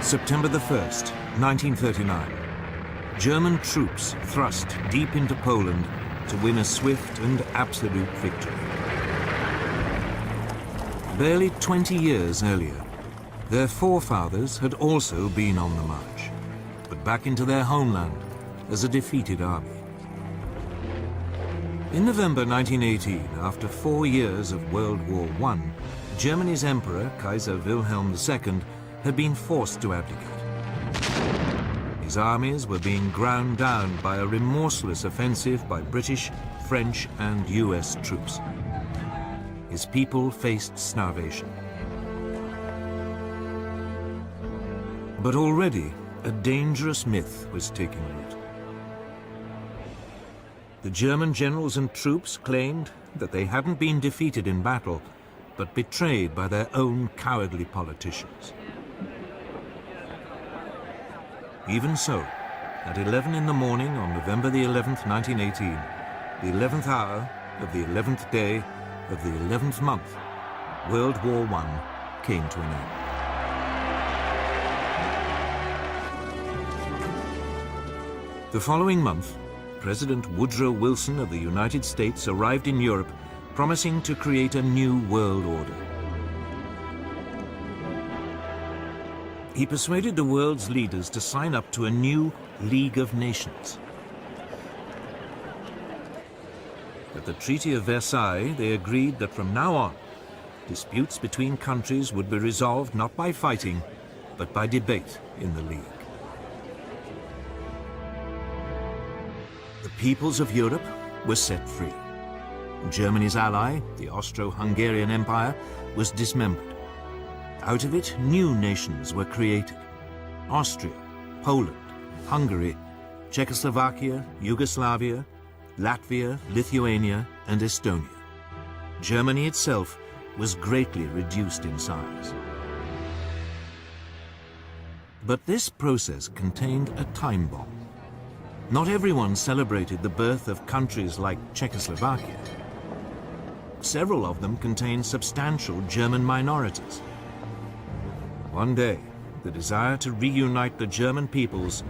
September the 1st, 1939. German troops thrust deep into Poland to win a swift and absolute victory. Barely 20 years earlier, their forefathers had also been on the march, but back into their homeland as a defeated army. In November 1918, after 4 years of World War I, Germany's Emperor, Kaiser Wilhelm II, had been forced to abdicate. His armies were being ground down by a remorseless offensive by British, French, and US troops. His people faced starvation. But already, a dangerous myth was taking root. The German generals and troops claimed that they hadn't been defeated in battle, but betrayed by their own cowardly politicians. Even so, at 11 in the morning on November the 11th, 1918, the 11th hour of the 11th day of the 11th month, World War I came to an end. The following month, President Woodrow Wilson of the United States arrived in Europe, promising to create a new world order. He persuaded the world's leaders to sign up to a new League of Nations. At the Treaty of Versailles, they agreed that from now on, disputes between countries would be resolved not by fighting, but by debate in the League. The peoples of Europe were set free. Germany's ally, the Austro-Hungarian Empire, was dismembered. Out of it, new nations were created: Austria, Poland, Hungary, Czechoslovakia, Yugoslavia, Latvia, Lithuania, and Estonia. Germany itself was greatly reduced in size. But this process contained a time bomb. Not everyone celebrated the birth of countries like Czechoslovakia. Several of them contained substantial German minorities. One day, the desire to reunite the German peoples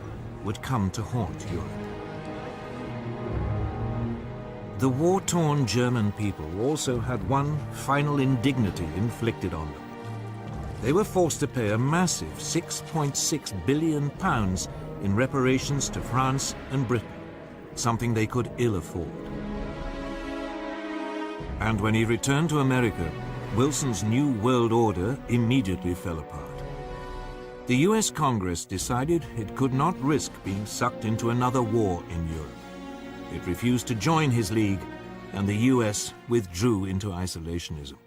would come to haunt Europe. The war-torn German people also had one final indignity inflicted on them. They were forced to pay a massive £6.6 billion in reparations to France and Britain, something they could ill afford. And when he returned to America, Wilson's new world order immediately fell apart. The US Congress decided it could not risk being sucked into another war in Europe. It refused to join his league, and the US withdrew into isolationism.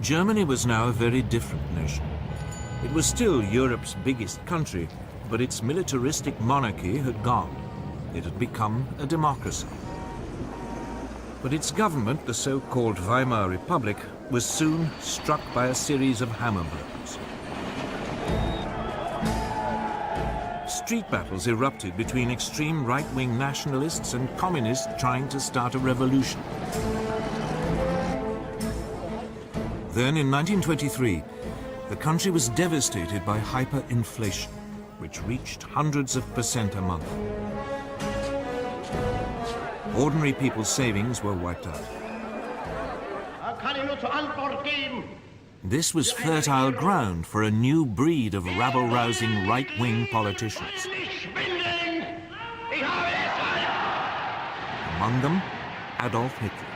Germany was now a very different nation. It was still Europe's biggest country, but its militaristic monarchy had gone. It had become a democracy. But its government, the so-called Weimar Republic, was soon struck by a series of hammer blows. Street battles erupted between extreme right-wing nationalists and communists trying to start a revolution. Then, in 1923, the country was devastated by hyperinflation, which reached hundreds of % a month. Ordinary people's savings were wiped out. This was fertile ground for a new breed of rabble-rousing right-wing politicians. Among them, Adolf Hitler.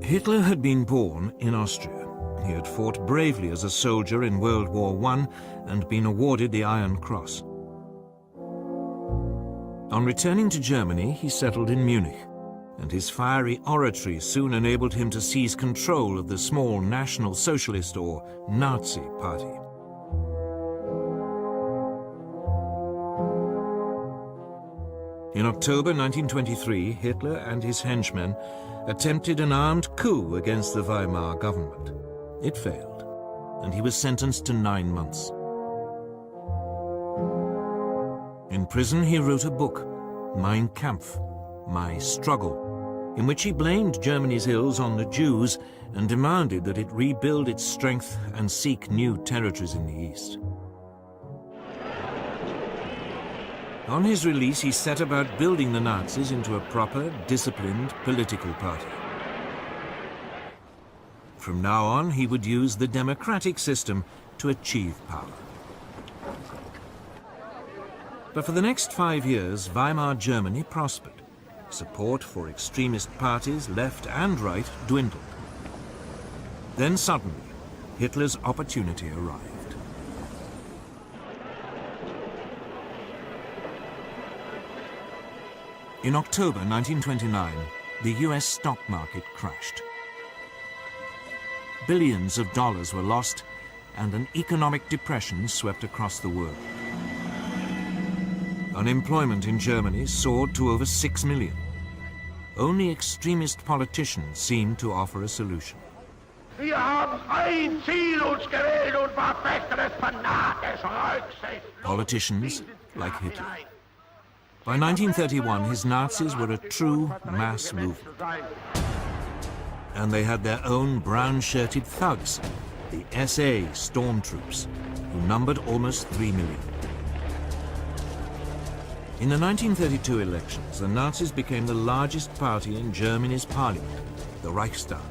Hitler had been born in Austria. He had fought bravely as a soldier in World War I and been awarded the Iron Cross. On returning to Germany, he settled in Munich, and his fiery oratory soon enabled him to seize control of the small National Socialist or Nazi Party. In October 1923, Hitler and his henchmen attempted an armed coup against the Weimar government. It failed, and he was sentenced to 9 months. In prison, he wrote a book, Mein Kampf, My Struggle, in which he blamed Germany's ills on the Jews and demanded that it rebuild its strength and seek new territories in the East. On his release, he set about building the Nazis into a proper, disciplined political party. From now on, he would use the democratic system to achieve power. But for the next 5 years, Weimar Germany prospered. Support for extremist parties, left and right, dwindled. Then suddenly, Hitler's opportunity arrived. In October 1929, the US stock market crashed. Billions of dollars were lost, and an economic depression swept across the world. Unemployment in Germany soared to over 6 million. Only extremist politicians seemed to offer a solution. Wir haben ein Ziel uns gewählt und verfechten es fanatisch rücksichtlos. Politicians like Hitler. By 1931, his Nazis were a true mass movement. And they had their own brown-shirted thugs, the SA stormtroops, who numbered almost 3 million. In the 1932 elections, the Nazis became the largest party in Germany's parliament, the Reichstag.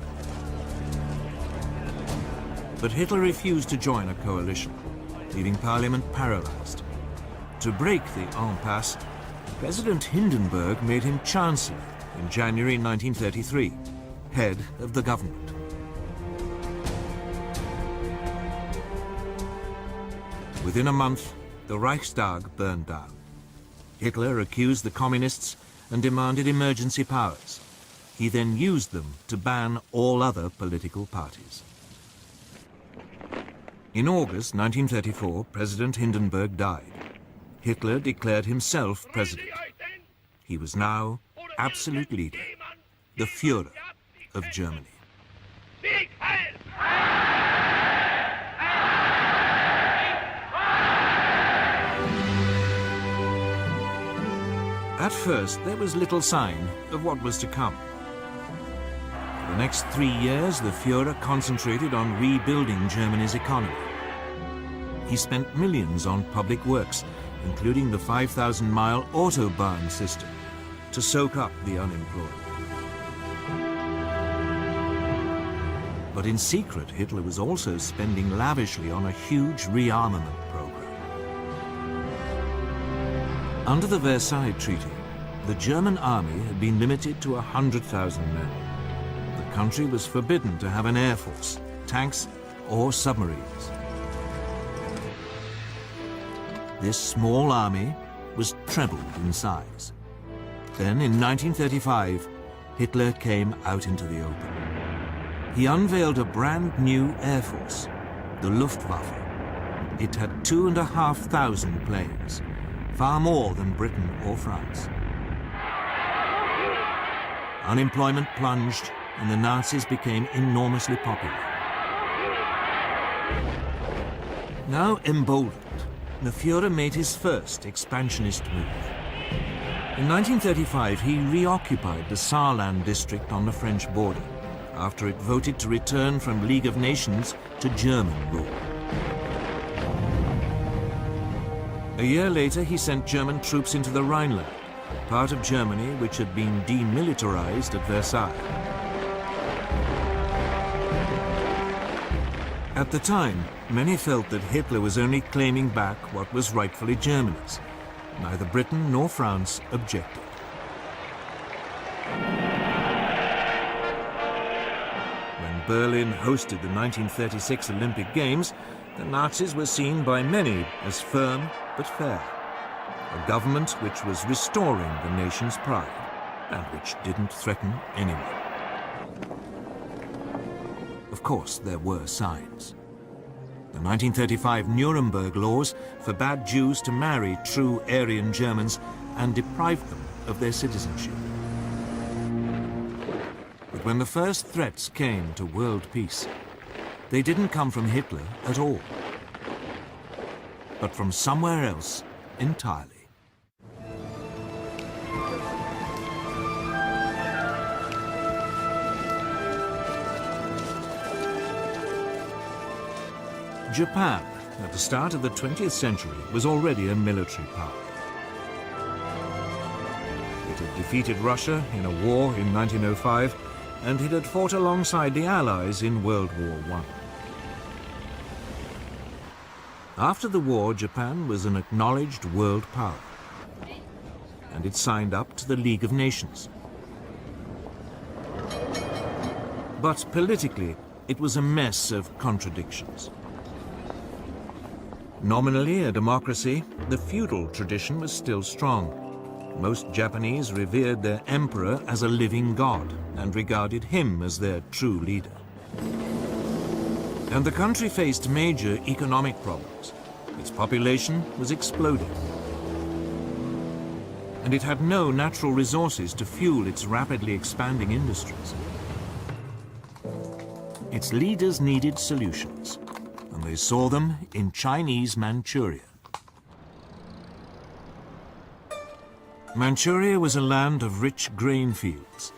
But Hitler refused to join a coalition, leaving parliament paralyzed. To break the impasse, President Hindenburg made him chancellor in January 1933, head of the government. Within a month, the Reichstag burned down. Hitler accused the communists and demanded emergency powers. He then used them to ban all other political parties. In August 1934, President Hindenburg died. Hitler declared himself president. He was now absolute leader, the Führer of Germany. At first, there was little sign of what was to come. For the next 3 years, the Führer concentrated on rebuilding Germany's economy. He spent millions on public works, including the 5,000-mile Autobahn system, to soak up the unemployed. But in secret, Hitler was also spending lavishly on a huge rearmament program. Under the Versailles Treaty, the German army had been limited to 100,000 men. The country was forbidden to have an air force, tanks, or submarines. This small army was trebled in size. Then, in 1935, Hitler came out into the open. He unveiled a brand new air force, the Luftwaffe. It had 2,500 planes, far more than Britain or France. Unemployment plunged, and the Nazis became enormously popular. Now emboldened, the Führer made his first expansionist move. In 1935, he reoccupied the Saarland district on the French border, after it voted to return from League of Nations to German rule. A year later, he sent German troops into the Rhineland, part of Germany which had been demilitarized at Versailles. At the time, many felt that Hitler was only claiming back what was rightfully Germany's. Neither Britain nor France objected. When Berlin hosted the 1936 Olympic Games, the Nazis were seen by many as firm but fair. A government which was restoring the nation's pride and which didn't threaten anyone. Of course, there were signs. The 1935 Nuremberg laws forbade Jews to marry true Aryan Germans and deprived them of their citizenship. But when the first threats came to world peace, they didn't come from Hitler at all, but from somewhere else entirely. Japan, at the start of the 20th century, was already a military power. It had defeated Russia in a war in 1905, and it had fought alongside the Allies in World War I. After the war, Japan was an acknowledged world power, and it signed up to the League of Nations. But politically, it was a mess of contradictions. Nominally a democracy, the feudal tradition was still strong. Most Japanese revered their emperor as a living god and regarded him as their true leader. And the country faced major economic problems. Its population was exploding. And it had no natural resources to fuel its rapidly expanding industries. Its leaders needed solutions, and they saw them in Chinese Manchuria. Manchuria was a land of rich grain fields,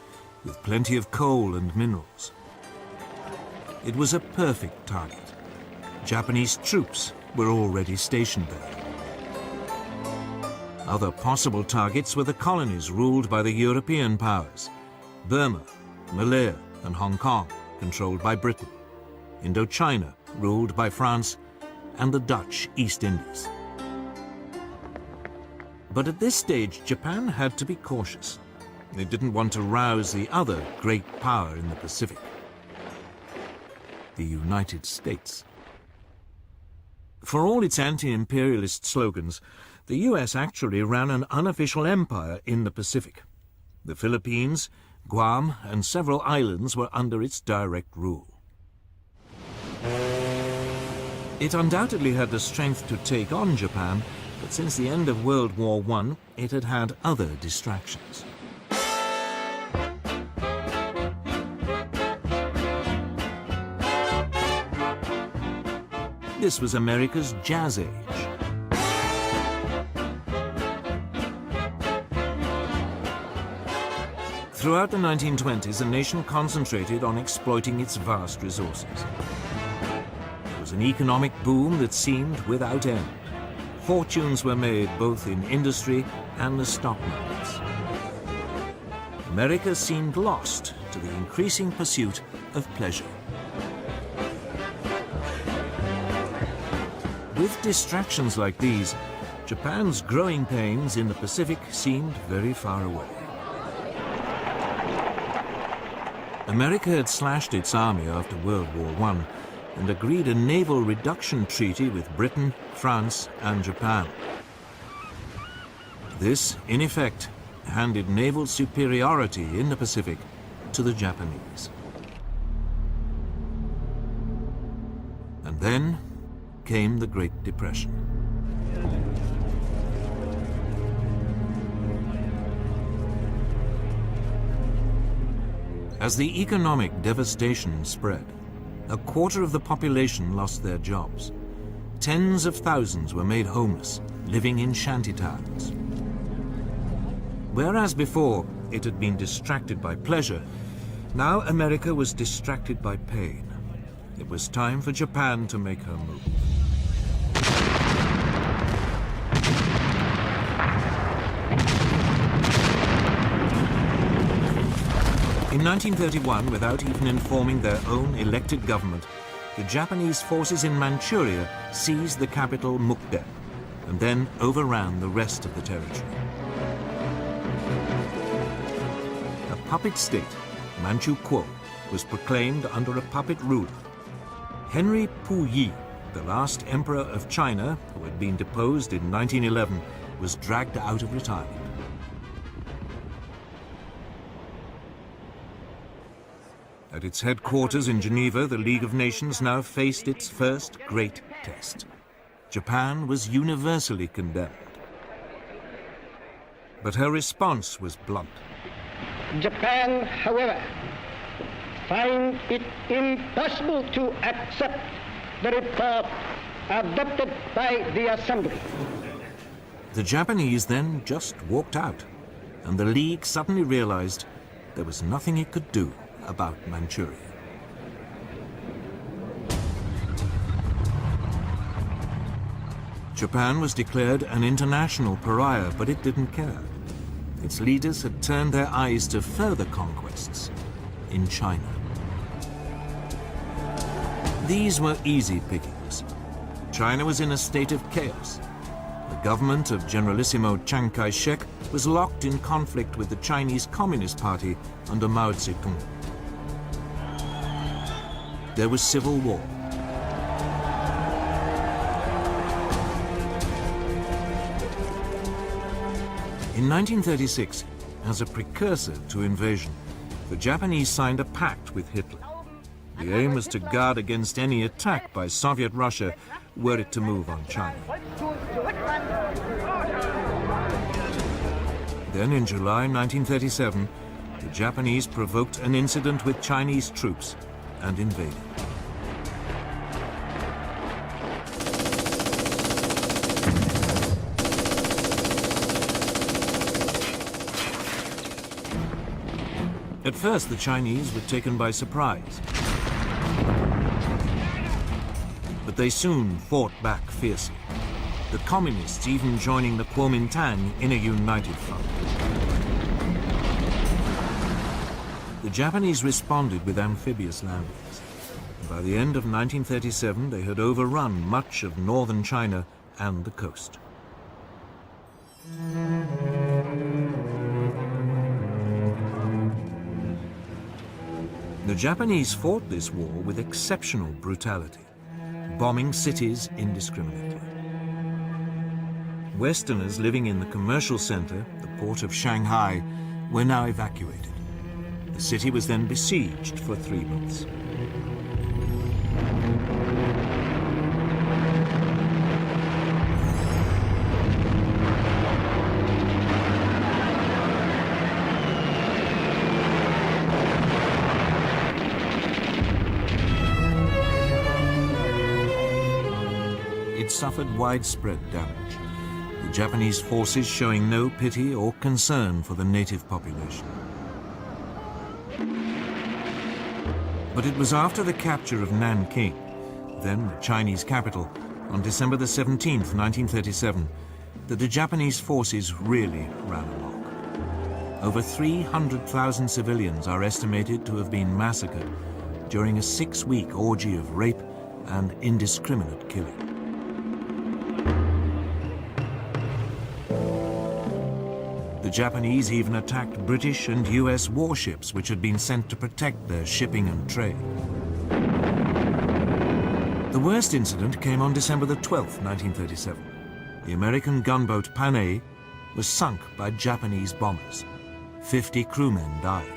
with plenty of coal and minerals. It was a perfect target. Japanese troops were already stationed there. Other possible targets were the colonies ruled by the European powers: Burma, Malaya, and Hong Kong, controlled by Britain; Indochina, ruled by France; and the Dutch East Indies. But at this stage, Japan had to be cautious. It didn't want to rouse the other great power in the Pacific, the United States. For all its anti-imperialist slogans, the US actually ran an unofficial empire in the Pacific. The Philippines, Guam, and several islands were under its direct rule. It undoubtedly had the strength to take on Japan, but since the end of World War I, it had had other distractions. This was America's Jazz Age. Throughout the 1920s, the nation concentrated on exploiting its vast resources. It was an economic boom that seemed without end. Fortunes were made both in industry and the stock markets. America seemed lost to the increasing pursuit of pleasure. With distractions like these, Japan's growing pains in the Pacific seemed very far away. America had slashed its army after World War I and agreed a naval reduction treaty with Britain, France, and Japan. This, in effect, handed naval superiority in the Pacific to the Japanese. And then came the Great Depression. As the economic devastation spread, a quarter of the population lost their jobs. Tens of thousands were made homeless, living in shantytowns. Whereas before it had been distracted by pleasure, now America was distracted by pain. It was time for Japan to make her move. In 1931, without even informing their own elected government, the Japanese forces in Manchuria seized the capital Mukden and then overran the rest of the territory. A puppet state, Manchukuo, was proclaimed under a puppet ruler. Henry Puyi, the last emperor of China, who had been deposed in 1911, was dragged out of retirement. At its headquarters in Geneva, the League of Nations now faced its first great test. Japan was universally condemned. But her response was blunt. Japan, however, finds it impossible to accept the report adopted by the Assembly. The Japanese then just walked out, and the League suddenly realized there was nothing it could do about Manchuria. Japan was declared an international pariah, but it didn't care. Its leaders had turned their eyes to further conquests in China. These were easy pickings. China was in a state of chaos. The government of Generalissimo Chiang Kai-shek was locked in conflict with the Chinese Communist Party under Mao Zedong. There was civil war. In 1936, as a precursor to invasion, the Japanese signed a pact with Hitler. The aim was to guard against any attack by Soviet Russia were it to move on China. Then in July 1937, the Japanese provoked an incident with Chinese troops and invaded. At first, the Chinese were taken by surprise. But they soon fought back fiercely, the communists even joining the Kuomintang in a united front. The Japanese responded with amphibious landings. And by the end of 1937, they had overrun much of northern China and the coast. The Japanese fought this war with exceptional brutality, bombing cities indiscriminately. Westerners living in the commercial center, the port of Shanghai, were now evacuated. The city was then besieged for 3 months. It suffered widespread damage, the Japanese forces showing no pity or concern for the native population. But it was after the capture of Nanking, then the Chinese capital, on December the 17th, 1937, that the Japanese forces really ran amok. Over 300,000 civilians are estimated to have been massacred during a 6-week orgy of rape and indiscriminate killing. The Japanese even attacked British and US warships which had been sent to protect their shipping and trade. The worst incident came on December the 12th, 1937. The American gunboat Panay was sunk by Japanese bombers. 50 crewmen died.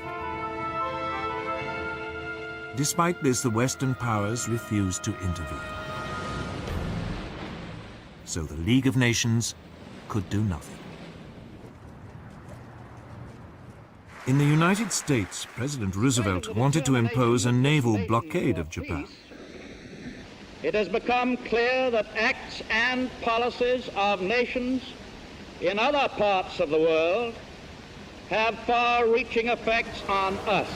Despite this, the Western powers refused to intervene. So the League of Nations could do nothing. In the United States, President Roosevelt wanted to impose a naval blockade of Japan. It has become clear that acts and policies of nations in other parts of the world have far-reaching effects on us.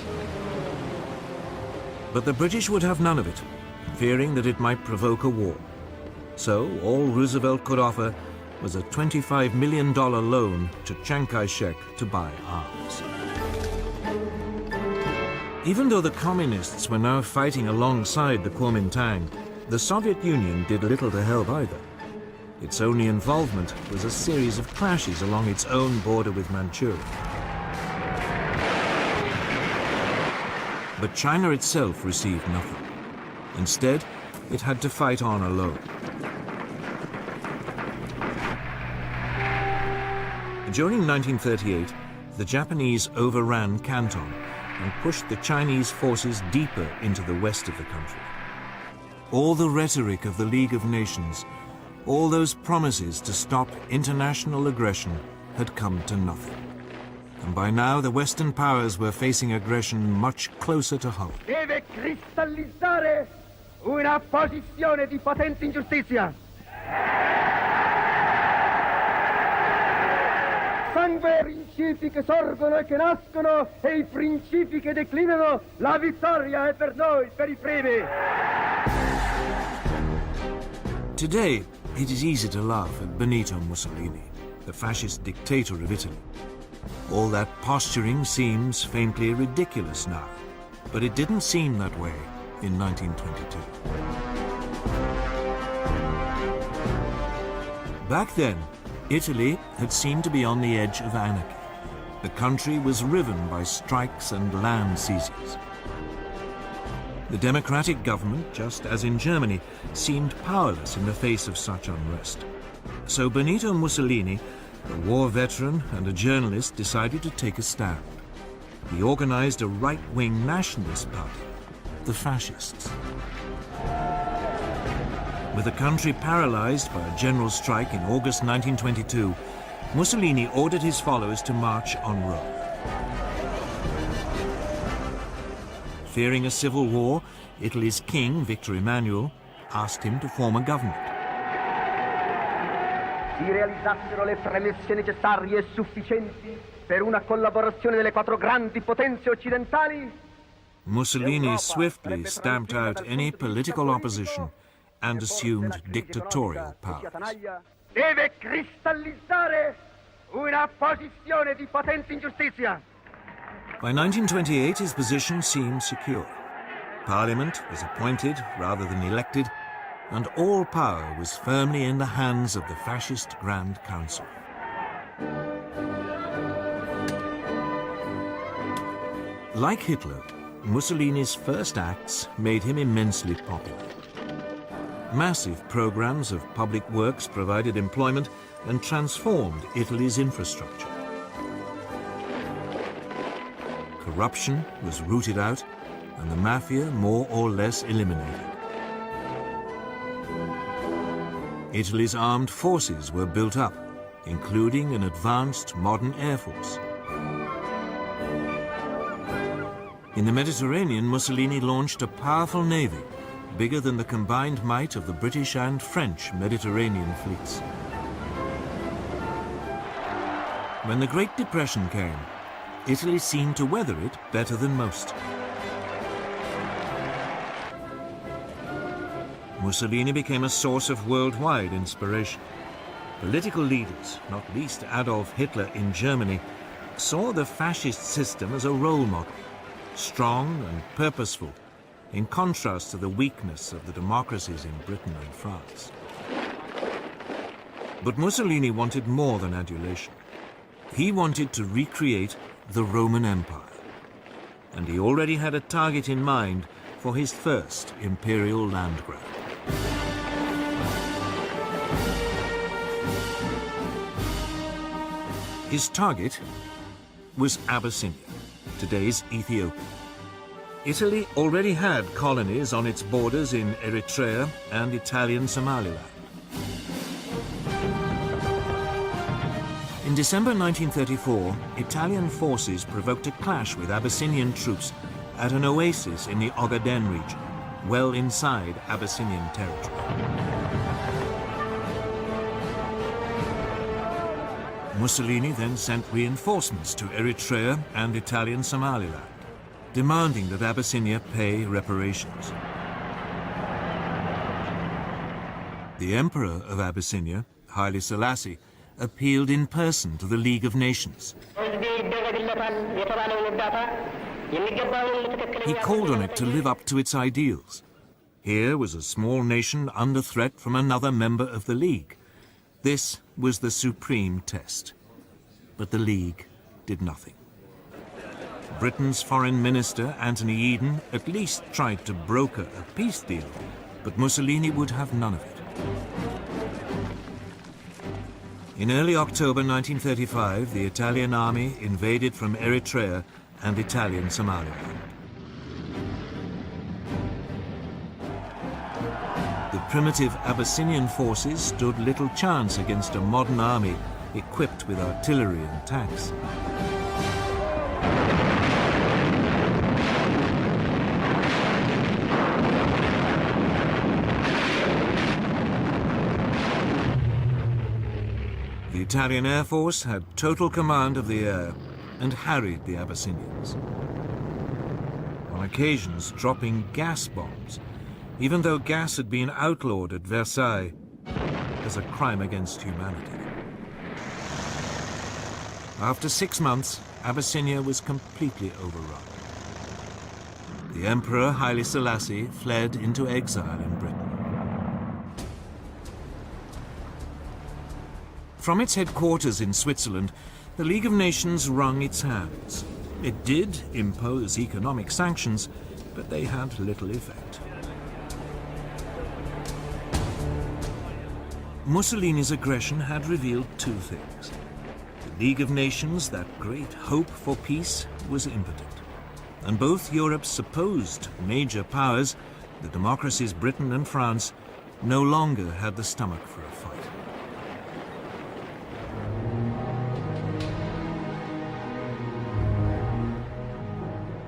But the British would have none of it, fearing that it might provoke a war. So all Roosevelt could offer was a $25 million loan to Chiang Kai-shek to buy arms. Even though the communists were now fighting alongside the Kuomintang, the Soviet Union did little to help either. Its only involvement was a series of clashes along its own border with Manchuria. But China itself received nothing. Instead, it had to fight on alone. During 1938, the Japanese overran Canton and pushed the Chinese forces deeper into the west of the country. All the rhetoric of the League of Nations, all those promises to stop international aggression had come to nothing. And by now, the Western powers were facing aggression much closer to home. Deve cristallizzare una posizione di potente ingiustizia. Sangue i principi che sorgono e che nascono e i principi che declinano, la vittoria è per noi, per i primi. Today, It is easy to laugh at Benito Mussolini, the fascist dictator of Italy. All that posturing seems faintly ridiculous now, but it didn't seem that way in 1922. Back then, Italy had seemed to be on the edge of anarchy. The country was riven by strikes and land seizures. The democratic government, just as in Germany, seemed powerless in the face of such unrest. So Benito Mussolini, a war veteran and a journalist, decided to take a stand. He organized a right-wing nationalist party, the Fascists. With the country paralyzed by a general strike in August 1922, Mussolini ordered his followers to march on Rome. Fearing a civil war, Italy's king, Victor Emmanuel, asked him to form a government. Si realizzassero le premesse necessarie e sufficienti per una collaborazione delle quattro grandi potenze occidentali, Mussolini swiftly stamped out any political opposition and assumed dictatorial powers. deve cristallizzare una posizione di potente ingiustizia. By 1928, his position seemed secure. Parliament was appointed rather than elected, and all power was firmly in the hands of the fascist Grand Council. Like Hitler, Mussolini's first acts made him immensely popular. Massive programs of public works provided employment and transformed Italy's infrastructure. Corruption was rooted out and the mafia more or less eliminated. Italy's armed forces were built up, including an advanced modern air force. In the Mediterranean, Mussolini launched a powerful navy, bigger than the combined might of the British and French Mediterranean fleets. When the Great Depression came, Italy seemed to weather it better than most. Mussolini became a source of worldwide inspiration. Political leaders, not least Adolf Hitler in Germany, saw the fascist system as a role model, strong and purposeful, in contrast to the weakness of the democracies in Britain and France. But Mussolini wanted more than adulation. He wanted to recreate the Roman Empire, and he already had a target in mind for his first imperial land grab. His target was Abyssinia, today's Ethiopia. Italy already had colonies on its borders in Eritrea and Italian Somaliland. In December 1934, Italian forces provoked a clash with Abyssinian troops at an oasis in the Ogaden region, well inside Abyssinian territory. Mussolini then sent reinforcements to Eritrea and Italian Somaliland, demanding that Abyssinia pay reparations. The Emperor of Abyssinia, Haile Selassie, appealed in person to the League of Nations. He called on it to live up to its ideals. Here was a small nation under threat from another member of the League. This was the supreme test. But the League did nothing. Britain's Foreign Minister, Anthony Eden, at least tried to broker a peace deal, but Mussolini would have none of it. In early October 1935, the Italian army invaded from Eritrea and Italian Somaliland. The primitive Abyssinian forces stood little chance against a modern army equipped with artillery and tanks. The Italian Air Force had total command of the air and harried the Abyssinians, on occasions dropping gas bombs, even though gas had been outlawed at Versailles. as a crime against humanity. After 6 months, Abyssinia was completely overrun. The Emperor Haile Selassie fled into exile in Britain. From its headquarters in Switzerland, the League of Nations wrung its hands. It did impose economic sanctions, but they had little effect. Mussolini's aggression had revealed two things. The League of Nations, that great hope for peace, was impotent. And both Europe's supposed major powers, the democracies Britain and France, no longer had the stomach for a fight.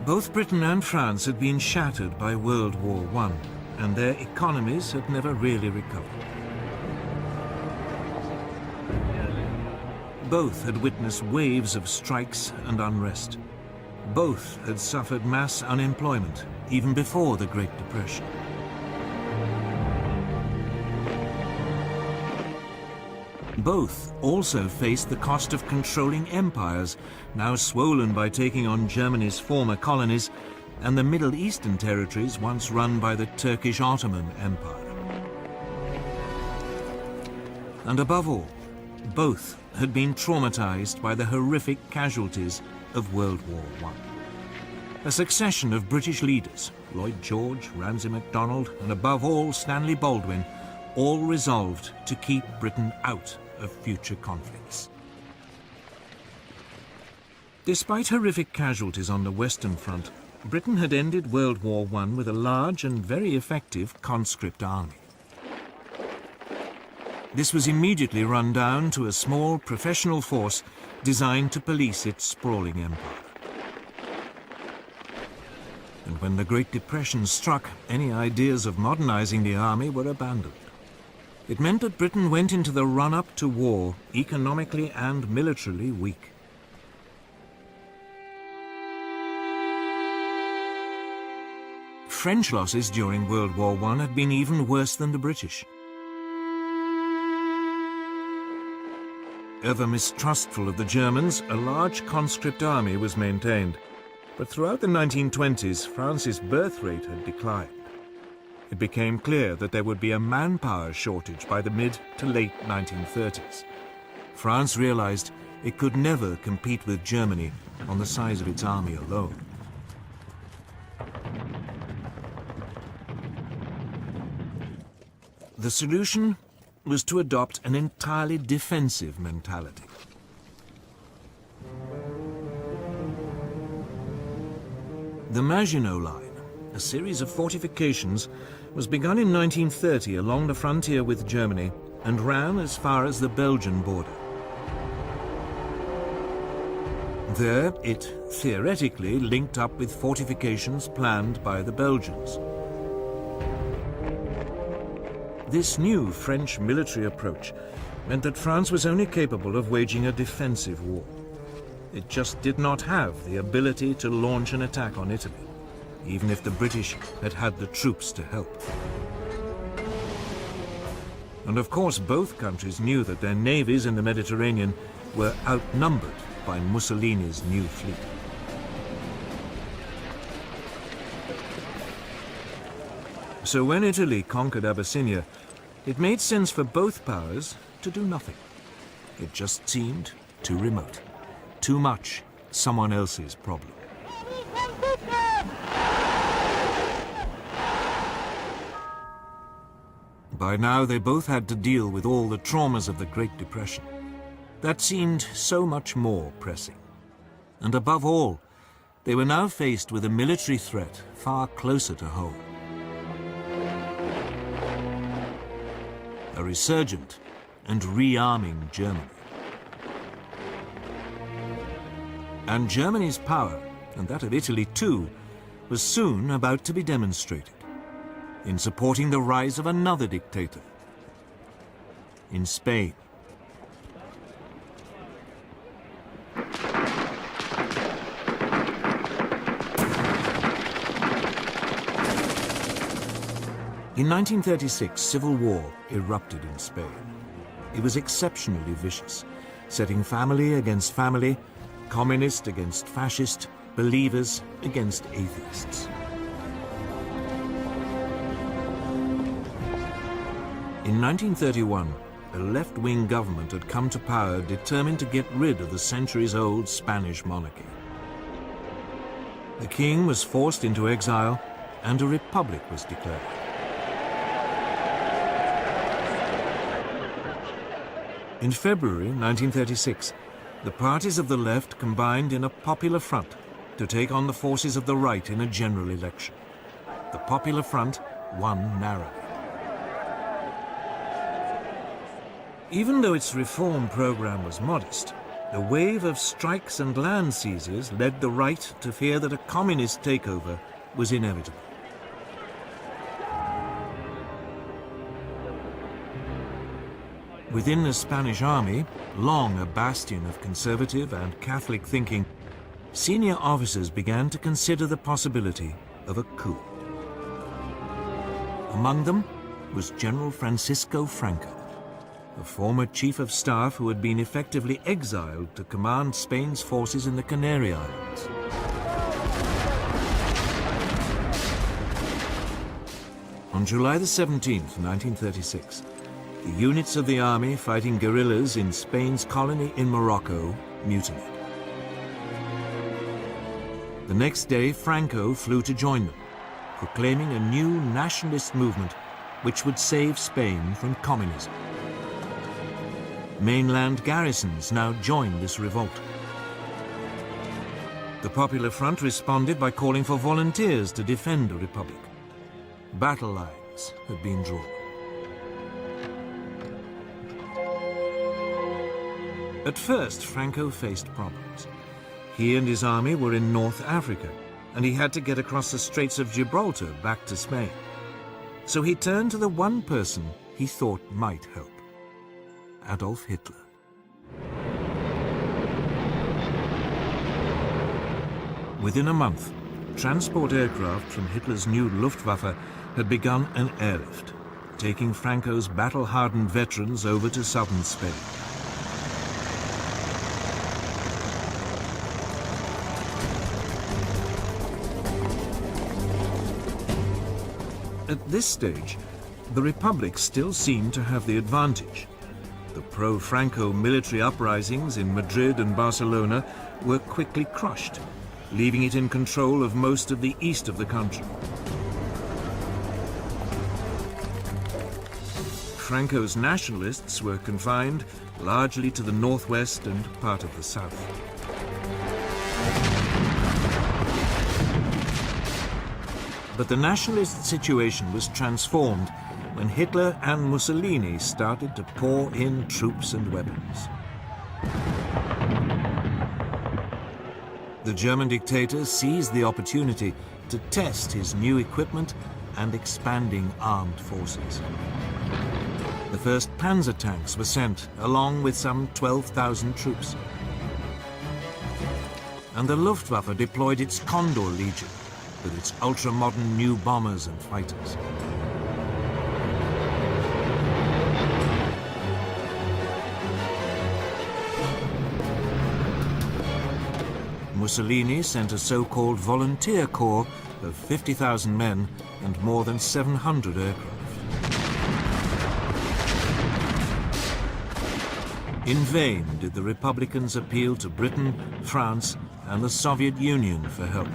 Both Britain and France had been shattered by World War I, and their economies had never really recovered. Both had witnessed waves of strikes and unrest. Both had suffered mass unemployment, even before the Great Depression. Both also faced the cost of controlling empires, now swollen by taking on Germany's former colonies and the Middle Eastern territories once run by the Turkish Ottoman Empire. And above all, both had been traumatized by the horrific casualties of World War I. A succession of British leaders, Lloyd George, Ramsay MacDonald, and above all Stanley Baldwin, all resolved to keep Britain out of future conflicts. Despite horrific casualties on the Western Front, Britain had ended World War I with a large and very effective conscript army. This was immediately run down to a small professional force designed to police its sprawling empire. And when the Great Depression struck, any ideas of modernizing the army were abandoned. It meant that Britain went into the run-up to war economically and militarily weak. French losses during World War I had been even worse than the British. Ever mistrustful of the Germans, a large conscript army was maintained. But throughout the 1920s, France's birth rate had declined. It became clear that there would be a manpower shortage by the mid to late 1930s. France realized it could never compete with Germany on the size of its army alone. The solution was to adopt an entirely defensive mentality. The Maginot Line, a series of fortifications, was begun in 1930 along the frontier with Germany and ran as far as the Belgian border. There, it theoretically linked up with fortifications planned by the Belgians. This new French military approach meant that France was only capable of waging a defensive war. It just did not have the ability to launch an attack on Italy, even if the British had had the troops to help. And of course, both countries knew that their navies in the Mediterranean were outnumbered by Mussolini's new fleet. So when Italy conquered Abyssinia, it made sense for both powers to do nothing. It just seemed too remote, too much someone else's problem. By now, they both had to deal with all the traumas of the Great Depression. That seemed so much more pressing. And above all, they were now faced with a military threat far closer to home. A resurgent and rearming Germany. And Germany's power, and that of Italy too, was soon about to be demonstrated in supporting the rise of another dictator in Spain. In 1936, civil war erupted in Spain. He was exceptionally vicious, setting family against family, communist against fascist, believers against atheists. In 1931, a left-wing government had come to power determined to get rid of the centuries-old Spanish monarchy. The king was forced into exile and a republic was declared. In February 1936, the parties of the left combined in a popular front to take on the forces of the right in a general election. The Popular Front won narrowly. Even though its reform program was modest, the wave of strikes and land seizures led the right to fear that a communist takeover was inevitable. Within the Spanish army, long a bastion of conservative and Catholic thinking, senior officers began to consider the possibility of a coup. Among them was General Francisco Franco, a former chief of staff who had been effectively exiled to command Spain's forces in the Canary Islands. On July the 17th, 1936, the units of the army fighting guerrillas in Spain's colony in Morocco mutinied. The next day, Franco flew to join them, proclaiming a new nationalist movement which would save Spain from communism. Mainland garrisons now joined this revolt. The Popular Front responded by calling for volunteers to defend the Republic. Battle lines had been drawn. At first, Franco faced problems. He and his army were in North Africa, and he had to get across the Straits of Gibraltar back to Spain. So he turned to the one person he thought might help: Adolf Hitler. Within a month, transport aircraft from Hitler's new Luftwaffe had begun an airlift, taking Franco's battle-hardened veterans over to southern Spain. At this stage, the Republic still seemed to have the advantage. The pro-Franco military uprisings in Madrid and Barcelona were quickly crushed, leaving it in control of most of the east of the country. Franco's nationalists were confined largely to the northwest and part of the south. But the nationalist situation was transformed when Hitler and Mussolini started to pour in troops and weapons. The German dictator seized the opportunity to test his new equipment and expanding armed forces. The first panzer tanks were sent, along with some 12,000 troops. And the Luftwaffe deployed its Condor Legion, with its ultra-modern new bombers and fighters. Mussolini sent a so-called volunteer corps of 50,000 men and more than 700 aircraft. In vain did the Republicans appeal to Britain, France, and the Soviet Union for help.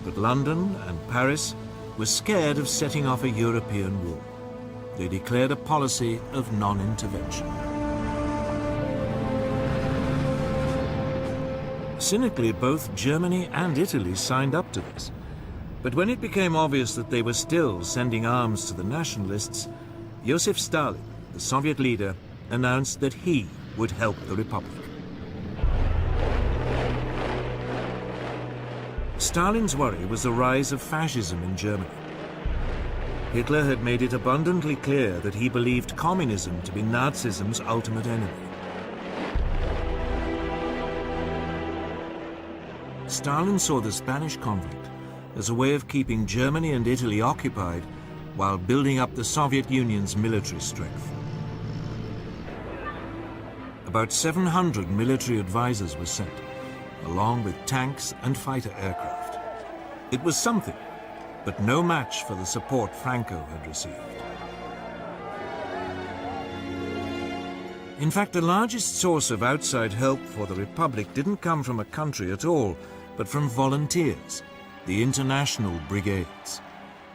But London and Paris were scared of setting off a European war. They declared a policy of non-intervention. Cynically, both Germany and Italy signed up to this. But when it became obvious that they were still sending arms to the nationalists, Joseph Stalin, the Soviet leader, announced that he would help the Republic. Stalin's worry was the rise of fascism in Germany. Hitler had made it abundantly clear that he believed communism to be Nazism's ultimate enemy. Stalin saw the Spanish conflict as a way of keeping Germany and Italy occupied while building up the Soviet Union's military strength. About 700 military advisors were sent, along with tanks and fighter aircraft. It was something, but no match for the support Franco had received. In fact, the largest source of outside help for the Republic didn't come from a country at all, but from volunteers, the international brigades.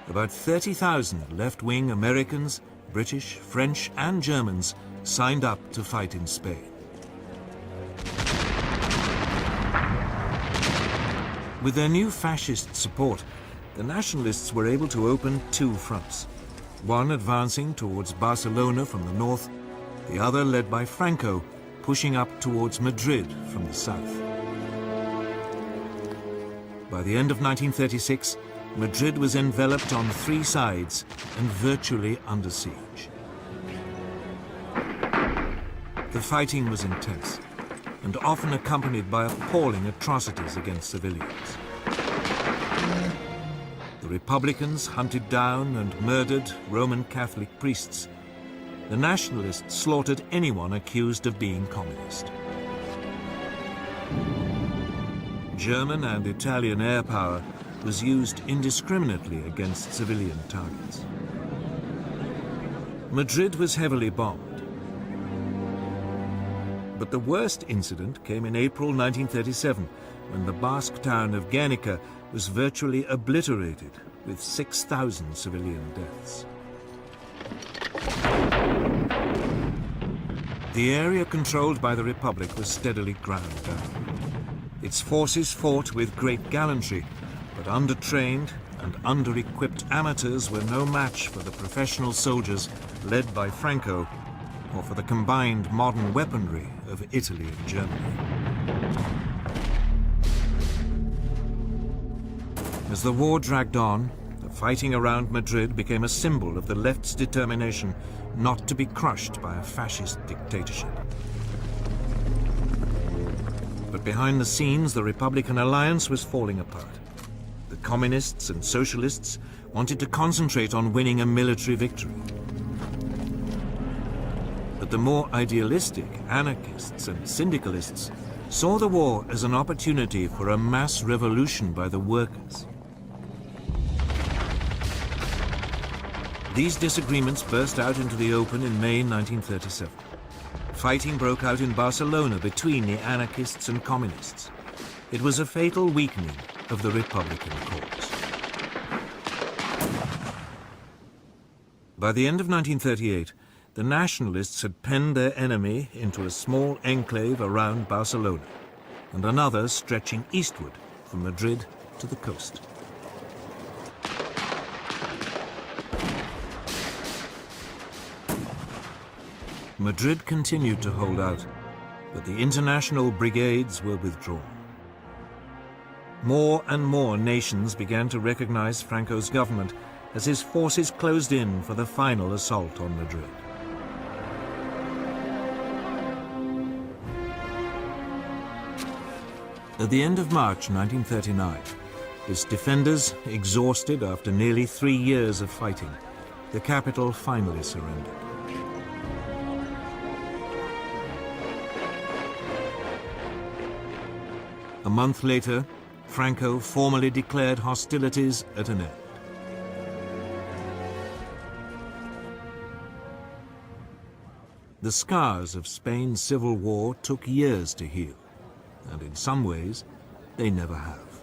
About 30,000 left-wing Americans, British, French and Germans signed up to fight in Spain. With their new fascist support, the nationalists were able to open two fronts, one advancing towards Barcelona from the north, the other led by Franco, pushing up towards Madrid from the south. By the end of 1936, Madrid was enveloped on three sides and virtually under siege. The fighting was intense and often accompanied by appalling atrocities against civilians. The Republicans hunted down and murdered Roman Catholic priests. The nationalists slaughtered anyone accused of being communist. German and Italian air power was used indiscriminately against civilian targets. Madrid was heavily bombed. But the worst incident came in April 1937, when the Basque town of Guernica was virtually obliterated, with 6,000 civilian deaths. The area controlled by the Republic was steadily ground down. Its forces fought with great gallantry, but undertrained and under-equipped amateurs were no match for the professional soldiers led by Franco, or for the combined modern weaponry of Italy and Germany. As the war dragged on, the fighting around Madrid became a symbol of the left's determination not to be crushed by a fascist dictatorship. But behind the scenes, the Republican alliance was falling apart. The communists and socialists wanted to concentrate on winning a military victory. But the more idealistic anarchists and syndicalists saw the war as an opportunity for a mass revolution by the workers. These disagreements burst out into the open in May 1937. Fighting broke out in Barcelona between the anarchists and communists. It was a fatal weakening of the Republican cause. By the end of 1938, the nationalists had penned their enemy into a small enclave around Barcelona, and another stretching eastward from Madrid to the coast. Madrid continued to hold out, but the international brigades were withdrawn. More and more nations began to recognize Franco's government as his forces closed in for the final assault on Madrid. At the end of March 1939, its defenders, exhausted after nearly 3 years of fighting, the capital finally surrendered. A month later, Franco formally declared hostilities at an end. The scars of Spain's civil war took years to heal, and in some ways, they never have.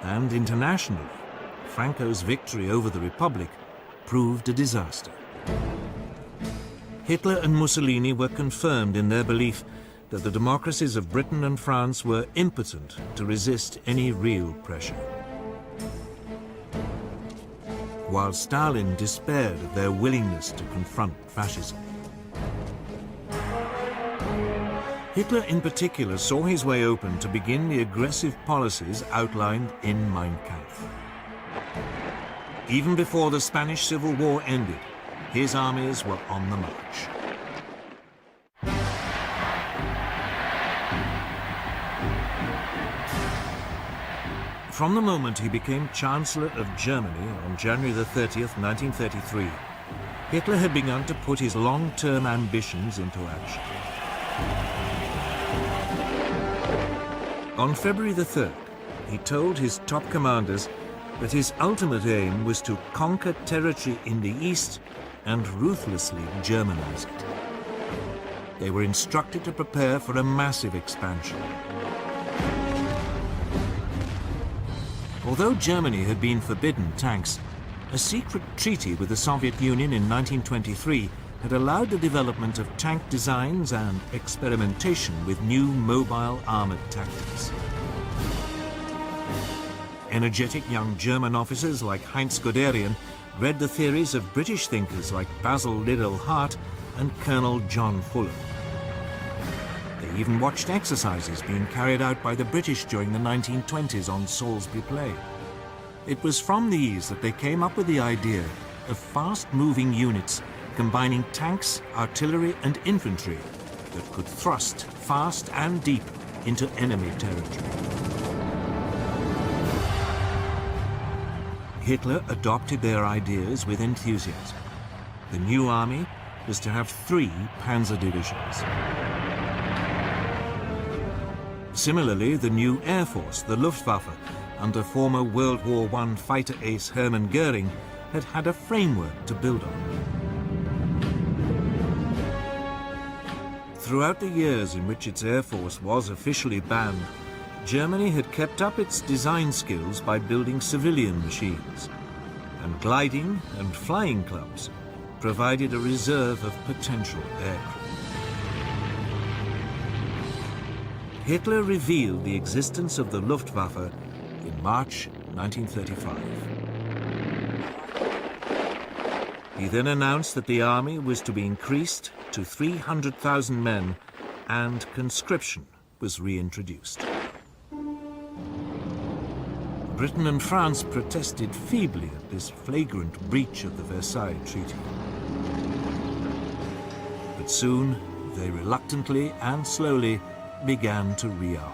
And internationally, Franco's victory over the Republic proved a disaster. Hitler and Mussolini were confirmed in their belief that the democracies of Britain and France were impotent to resist any real pressure. While Stalin despaired of their willingness to confront fascism. Hitler in particular saw his way open to begin the aggressive policies outlined in Mein Kampf. Even before the Spanish Civil War ended, his armies were on the march. From the moment he became Chancellor of Germany on January the 30th, 1933, Hitler had begun to put his long-term ambitions into action. On February the 3rd, he told his top commanders that his ultimate aim was to conquer territory in the east and ruthlessly Germanize it. They were instructed to prepare for a massive expansion. Although Germany had been forbidden tanks, a secret treaty with the Soviet Union in 1923 had allowed the development of tank designs and experimentation with new mobile armored tactics. Energetic young German officers like Heinz Guderian read the theories of British thinkers like Basil Liddell Hart and Colonel John Fuller. They even watched exercises being carried out by the British during the 1920s on Salisbury Plain. It was from these that they came up with the idea of fast-moving units combining tanks, artillery and infantry that could thrust fast and deep into enemy territory. Hitler adopted their ideas with enthusiasm. The new army was to have 3 panzer divisions. Similarly, the new Air Force, the Luftwaffe, under former World War I fighter ace Hermann Goering, had had a framework to build on. Throughout the years in which its Air Force was officially banned, Germany had kept up its design skills by building civilian machines, and gliding and flying clubs provided a reserve of potential aircraft. Hitler revealed the existence of the Luftwaffe in March 1935. He then announced that the army was to be increased to 300,000 men and conscription was reintroduced. Britain and France protested feebly at this flagrant breach of the Versailles Treaty. But soon, they reluctantly and slowly began to rearm.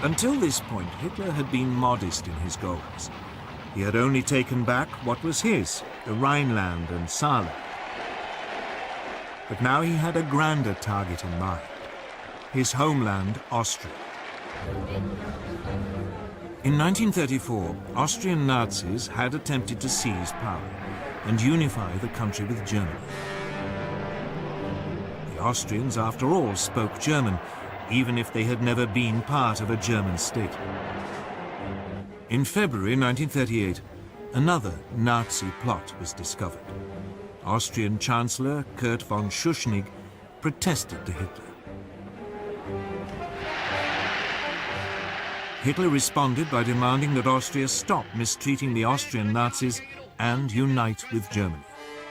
Until this point, Hitler had been modest in his goals. He had only taken back what was his, the Rhineland and Saarland. But now he had a grander target in mind, his homeland, Austria. In 1934, Austrian Nazis had attempted to seize power and unify the country with Germany. The Austrians, after all, spoke German, even if they had never been part of a German state. In February 1938, another Nazi plot was discovered. Austrian Chancellor Kurt von Schuschnigg protested to Hitler. Hitler responded by demanding that Austria stop mistreating the Austrian Nazis and unite with Germany.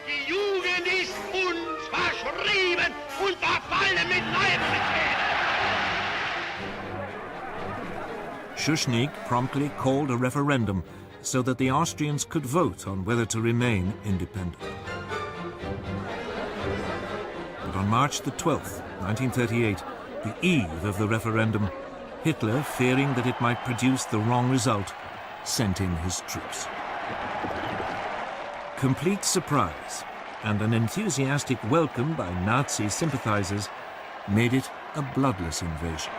Die Jugend ist uns verschrieben und verfallen mit Leibesmitteln. Schuschnigg promptly called a referendum so that the Austrians could vote on whether to remain independent. But on March the 12th, 1938, the eve of the referendum, Hitler, fearing that it might produce the wrong result, sent in his troops. Complete surprise and an enthusiastic welcome by Nazi sympathizers made it a bloodless invasion.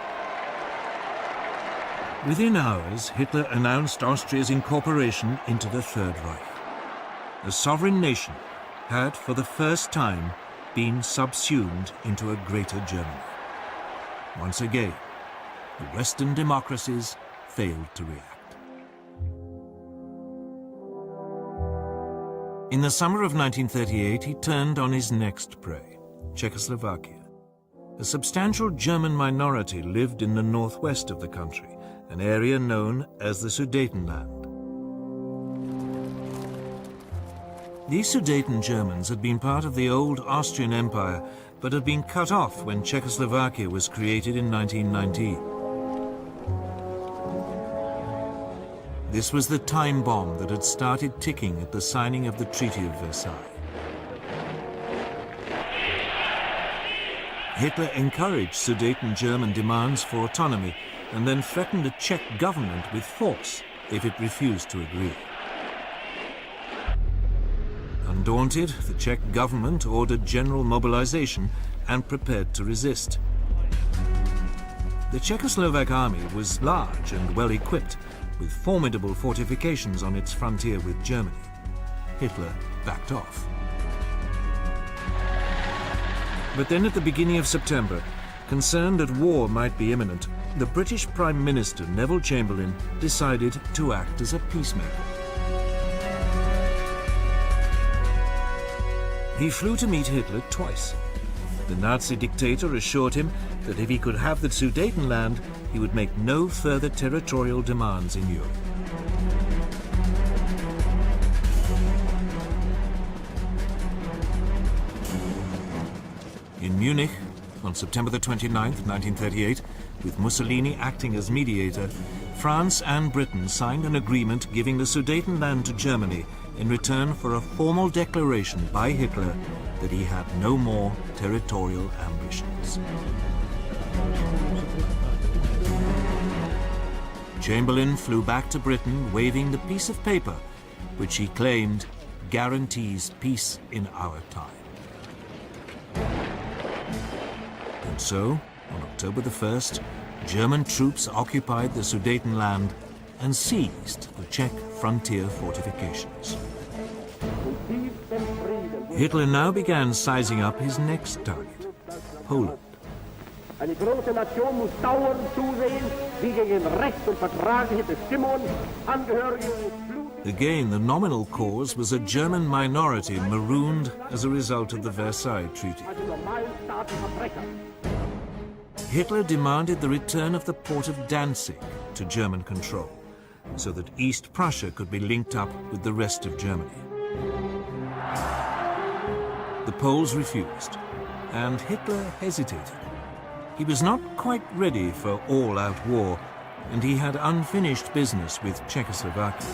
Within hours, Hitler announced Austria's incorporation into the Third Reich. The sovereign nation had, for the first time, been subsumed into a greater Germany. Once again, the Western democracies failed to react. In the summer of 1938, he turned on his next prey, Czechoslovakia. A substantial German minority lived in the northwest of the country, an area known as the Sudetenland. These Sudeten Germans had been part of the old Austrian Empire, but had been cut off when Czechoslovakia was created in 1919. This was the time bomb that had started ticking at the signing of the Treaty of Versailles. Hitler encouraged Sudeten German demands for autonomy and then threatened the Czech government with force if it refused to agree. Undaunted, the Czech government ordered general mobilization and prepared to resist. The Czechoslovak army was large and well equipped, with formidable fortifications on its frontier with Germany. Hitler backed off. But then at the beginning of September, concerned that war might be imminent, the British Prime Minister Neville Chamberlain decided to act as a peacemaker. He flew to meet Hitler twice. The Nazi dictator assured him that if he could have the Sudetenland, he would make no further territorial demands in Europe. In Munich, on September the 29th, 1938, with Mussolini acting as mediator, France and Britain signed an agreement giving the Sudetenland to Germany in return for a formal declaration by Hitler that he had no more territorial ambitions. Chamberlain flew back to Britain waving the piece of paper which he claimed guarantees peace in our time. And so, on October the 1st, German troops occupied the Sudetenland and seized the Czech frontier fortifications. Hitler now began sizing up his next target, Poland. Eine große Nation muss dauernd zusehen, wie gegen Recht und vertragliche Bestimmungen Angehörige Blut. Again, the nominal cause was a German minority marooned as a result of the Versailles Treaty. Hitler demanded the return of the port of Danzig to German control, so that East Prussia could be linked up with the rest of Germany. The Poles refused, and Hitler hesitated. He was not quite ready for all-out war, and he had unfinished business with Czechoslovakia.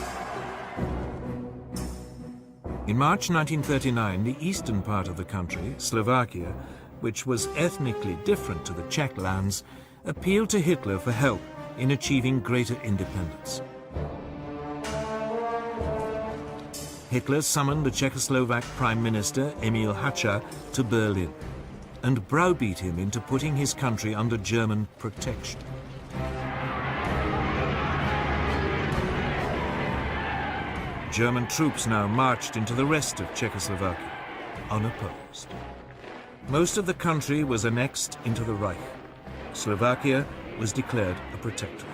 In March 1939, the eastern part of the country, Slovakia, which was ethnically different to the Czech lands, appealed to Hitler for help in achieving greater independence. Hitler summoned the Czechoslovak Prime Minister Emil Hácha to Berlin and browbeat him into putting his country under German protection. German troops now marched into the rest of Czechoslovakia, unopposed. Most of the country was annexed into the Reich. Slovakia was declared a protectorate.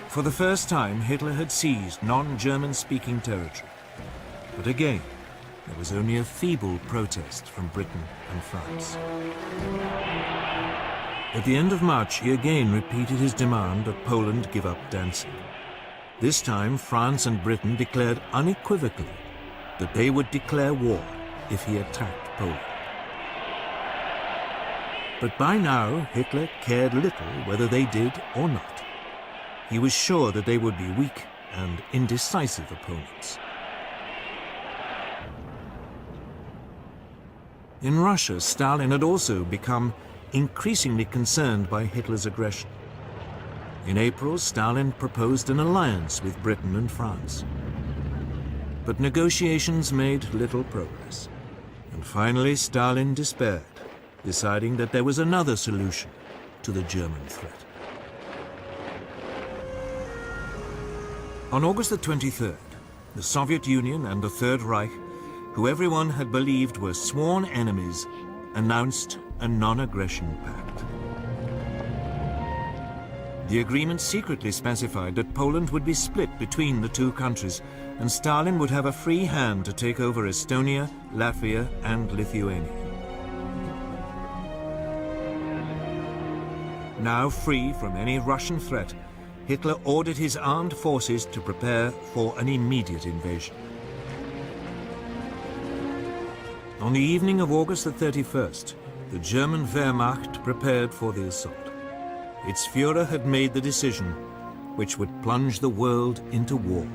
For the first time, Hitler had seized non-German-speaking territory. But again, there was only a feeble protest from Britain and France. At the end of March, he again repeated his demand that Poland give up Danzig. This time, France and Britain declared unequivocally that they would declare war if he attacked Poland. But by now, Hitler cared little whether they did or not. He was sure that they would be weak and indecisive opponents. In Russia, Stalin had also become increasingly concerned by Hitler's aggression. In April, Stalin proposed an alliance with Britain and France. But negotiations made little progress. And finally, Stalin despaired, deciding that there was another solution to the German threat. On August the 23rd, the Soviet Union and the Third Reich, who everyone had believed were sworn enemies, announced a non-aggression pact. The agreement secretly specified that Poland would be split between the two countries, and Stalin would have a free hand to take over Estonia, Latvia, and Lithuania. Now free from any Russian threat, Hitler ordered his armed forces to prepare for an immediate invasion. On the evening of August the 31st, the German Wehrmacht prepared for the assault. Its Führer had made the decision which would plunge the world into war.